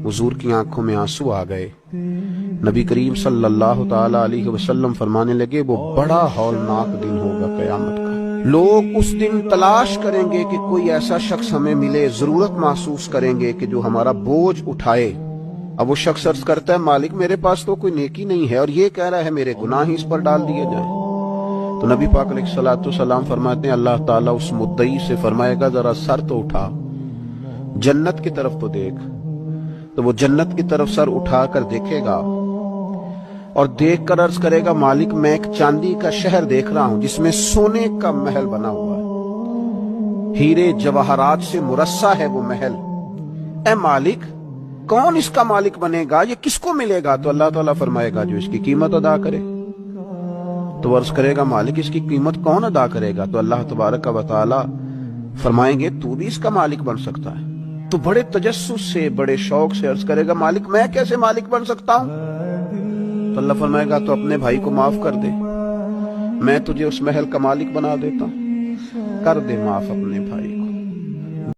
हुजूर की आंखों में आंसू आ गए। नबी करीम सल्लल्लाहु ताला अलैहि वसल्लम फरमाने लगे, वो बड़ा हौलनाक दिन होगा क़यामत का। लोग उस दिन तलाश करेंगे कि कोई ऐसा शख्स हमें मिले, जरूरत महसूस करेंगे कि जो हमारा बोझ उठाए। अब वो शख्स अर्ज करता है, मालिक मेरे पास तो कोई नेकी नहीं है और ये कह रहा है मेरे गुनाह ही इस पर डाल दिए जाएं। तो नबी पाक अलैहिस्सलाम फरमाते हैं, अल्लाह ताला उस मुद्दई से फरमाएगा, जरा सर तो उठा, जन्नत की तरफ तो देख। तो वो जन्नत की तरफ सर उठाकर देखेगा और देखकर अर्ज करेगा, मालिक मैं एक चांदी का शहर देख रहा हूं जिसमें सोने का महल बना हुआ है, हीरे जवाहरात से मुरस्सा है वो महल। ए मालिक, कौन इसका मालिक बनेगा, ये किसको मिलेगा? तो अल्लाह ताला फरमाएगा, जो इसकी कीमत अदा करे। तो अर्ज करेगा, मालिक इसकी कीमत कौन अदा करेगा? तो अल्लाह तबारक व तआला फरमाएंगे, तू भी इसका मालिक बन सकता है। तो बड़े तजस्सुस से, बड़े शौक से अर्ज करेगा, मालिक मैं कैसे मालिक बन सकता हूं? तो अल्लाह फरमाएगा, तो अपने भाई को माफ कर दे, मैं तुझे उस महल का मालिक बना देता हूं। कर दे माफ अपने भाई को।